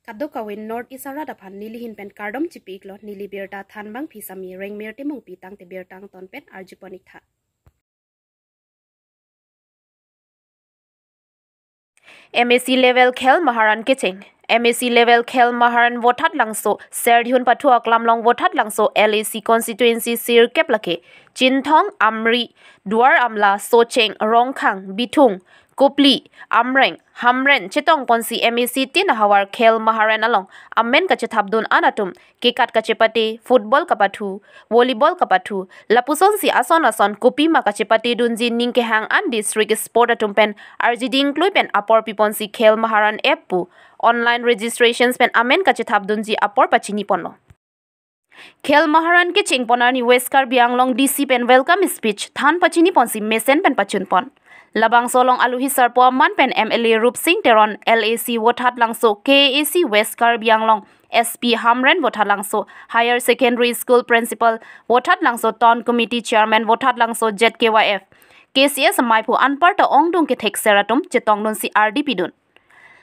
Kaddo kawin North Isara dapan nilihin pen kardom cipik lo nili birta thanbang pisami reng mirte mung pitang te birtang ton pen arjuponik tha. MAC level khel maharan kiching MAC level khel maharan votat langso serdyun pathu aklam long votat langso LAC constituency sir keplake Chinthong Amri Duar Amla Socheng Rongkhang Bithung Kopli Amreng Hamren Chetong konsi MAC tin hawar khel maharan along amen ka chethabdun anatum kekat kachepati football kapathu volleyball kapathu lapuson si ason kopi ma kachepati dunji ningke hang an district sport atumpen arjiding kluipen apor piponsi khel maharan app pu online registrations pen amen ka chethabdunji apor pachini ponno Khel maharan ke chingponani Westcar Bianglong DC pen welcome speech than pachini ponsi mesen pen pachun pon Labang solong aluhi sarpo man pen MLA Rup Singh Teron LAC Wothat Langso KAC Westcar Bianglong SP Hamren Wothat Langso Higher Secondary School Principal Wothat Langso Ton Committee Chairman Wothat Langso ZKYF KCS Maipu Anparta Ongdung ke thek seratum chetongdun si RDP dun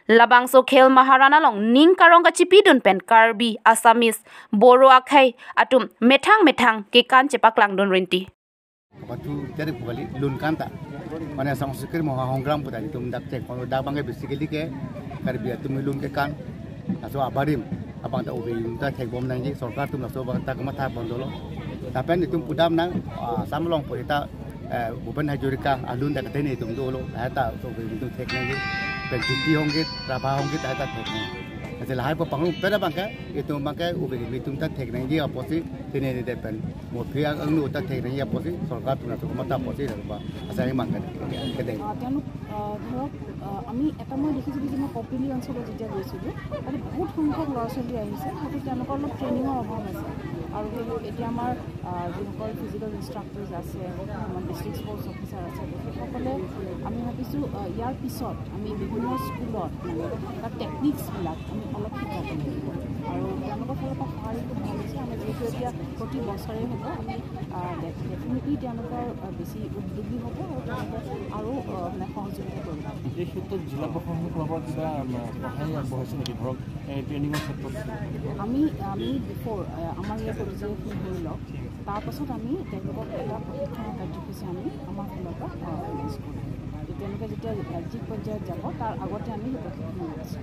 Labang so khel maharana long ning karong ka chipidun pen Karbi Assamese Boro akhai atum methang ke kan chepak langdun rinti Kapatu jadi bukali lun kanta mana sang sekir mau honggram putar itu mendak cek kalau dah bangke basically ke Karbi atum lun ke kan aso abarim abang tak ubi kita cek bom nanti sorkar tu nak sobat tak kemat bondolo tapi itu pudam nang samlong pun kita bukan hajurika alun tak keteni itu dulu ada so itu cek nanti pencuci honggit rabah honggit ada teknik. Setelah hari penganggul pada bangka itu bangka ubi itu kita teknik dia apa sih ini depan. Mungkin angnu kita teknik apa sih sorkar tu nak mata apa sih apa asal bangka kedai. Tiada ধৰক আমি এটা মই দেখিছিলোঁ যে মই কপিলি অঞ্চলত যেতিয়া গৈছিলোঁ তাতে বহুত সংখ্যক ল'ৰা ছোৱালী আহিছে হয়তো তেওঁলোকৰ অলপ ট্ৰেইনিঙৰ অভাৱ আছে আৰু এতিয়া আমাৰ যিসকল ফিজিকেল ইনষ্ট্ৰাক্টৰ্ছ আছে আমাৰ ডিষ্ট্ৰিক্ট স্পৰ্টছ অফিচাৰ আছে তেখেতসকলে আমি ভাবিছোঁ ইয়াৰ পিছত আমি বিভিন্ন স্কুলত তাৰ টেকনিক্সবিলাক আমি অলপ শিকাব লাগিব আৰু তেওঁলোকৰ ফালৰ পৰা সহায়টো ভাল হৈছে আমি যিহেতু এতিয়া প্ৰতি বছৰে হ'ব আমি ডেফিনেটলি তেওঁলোকৰ বেছি উদ্যোগী হ'ব আৰু তেওঁলোকে আৰু মানে সহযোগিতা কৰিব এই ক্ষেত্ৰত জিলা প্ৰশাসনৰ ফালৰ পৰা কিবা সহায় আগবঢ়াইছে নেকি ধৰক ট্ৰেইনিঙৰ ক্ষেত্ৰত আমি বিফ'ৰ আমাৰ ইয়াত পৰ্যায়খিনি হৈ লওক তাৰপাছত আমি তেওঁলোকক এটা প্ৰশিক্ষণ কাৰ্যসূচী আমি আমাৰ ফালৰ পৰা অৰ্গেনাইজ কৰিম তেওঁলোকে যেতিয়া ৰাজ্যিক পৰ্যায়ত যাব তাৰ আগতে আমি প্ৰশিক্ষণ কৰিছোঁ